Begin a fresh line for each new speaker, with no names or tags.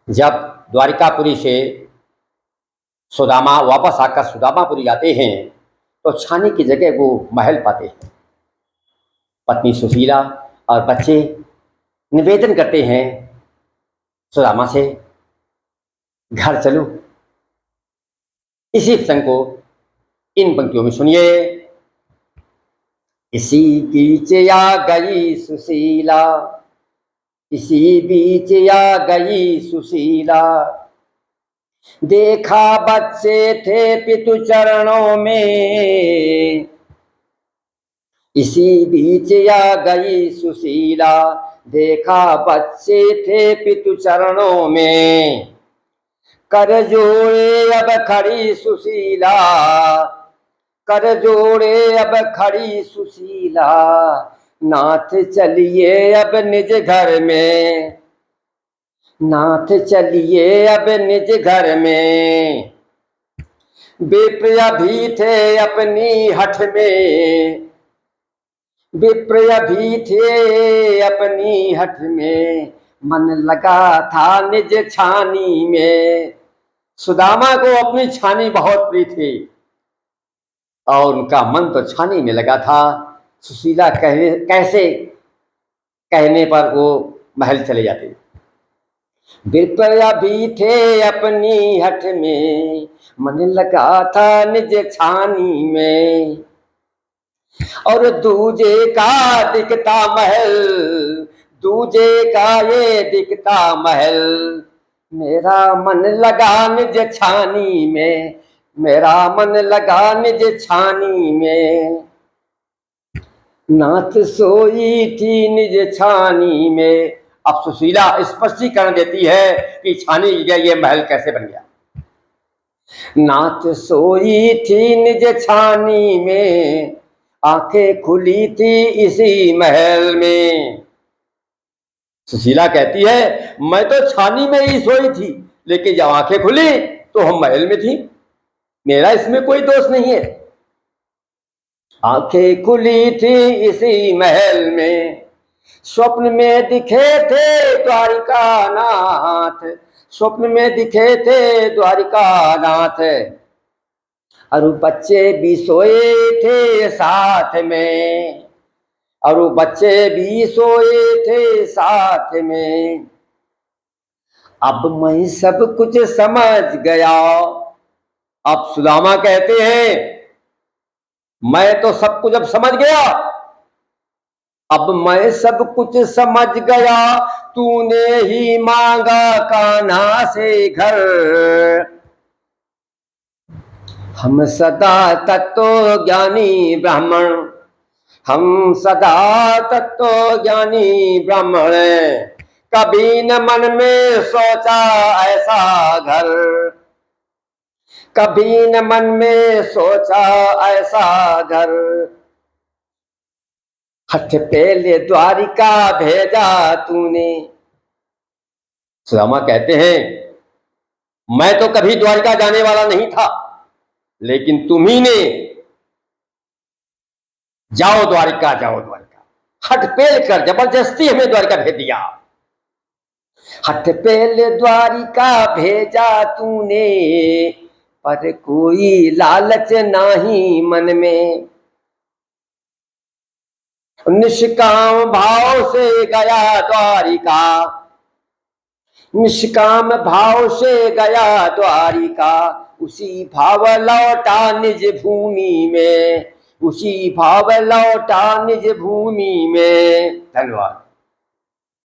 जब द्वारिकापुरी से सुदामा वापस आकर सुदामापुरी आते हैं तो छानी की जगह वो महल पाते हैं। पत्नी सुशीला और बच्चे निवेदन करते हैं सुदामा से, घर चलो। इसी प्रसंग को इन पंक्तियों में सुनिए। इसी बीच आ गई सुशीला, इसी बीच आ गई सुशीला, देखा बच्चे थे पितु चरणों में। इसी बीच आ गई सुशीला, देखा बच्चे थे पितु चरणों में। कर जोड़े अब खड़ी सुशीला, कर जोड़े अब खड़ी सुशीला, नाथ चलिए अब निज घर में, नाथ चलिए अब निज घर में। विप्र भी थे अपनी हठ में, विप्र भी थे अपनी हठ में, मन लगा था निज छानी में। सुदामा को अपनी छानी बहुत प्रिय थी और उनका मन तो छानी में लगा था। सुशीला कैसे कहने पर वो महल चले जाते। विप्र भी थे अपनी हठ में, मन लगा था निज छानी में। और दूजे का दिखता महल, दूजे का ये दिखता महल, मेरा मन लगा निज छानी में, मेरा मन लगा निज छानी में। नाथ सोई थी निज छानी में। अब सुशीला स्पष्टीकरण देती है कि छानी की जगह ये महल कैसे बन गया। नाथ सोई थी निज छानी में, आंखें खुली थी इसी महल में। सुशीला कहती है मैं तो छानी में ही सोई थी, लेकिन जब आंखें खुली तो हम महल में थी, मेरा इसमें कोई दोष नहीं है। आंखें खुली थी इसी महल में, स्वप्न में दिखे थे द्वारिका नाथ, स्वप्न में दिखे थे द्वारिका नाथ। और बच्चे भी सोए थे साथ में, और बच्चे भी सोए थे साथ में। अब मैं सब कुछ समझ गया। अब सुदामा कहते हैं मैं तो सब कुछ अब समझ गया, अब मैं सब कुछ समझ गया, तूने ही मांगा कान्हा से घर। हम सदा तत्व ज्ञानी ब्राह्मण, हम सदा तत्व ज्ञानी ब्राह्मण, कभी न मन में सोचा ऐसा घर, कभी न मन में सोचा ऐसा घर। हठ पहले द्वारिका भेजा तूने। सुदामा कहते हैं मैं तो कभी द्वारिका जाने वाला नहीं था, लेकिन तुम्ही ने जाओ द्वारिका, जाओ द्वारिका, हठ पेल कर जबरदस्ती हमें द्वारिका भेज दिया। हठ पेल द्वारिका भेजा तूने, पर कोई लालच नहीं मन में। निष्काम भाव से गया द्वारिका, निष्काम भाव से गया द्वारिका, उसी भाव लौटा निज भूमि में, उसी भाव लौटा निज भूमि में। धन्यवाद।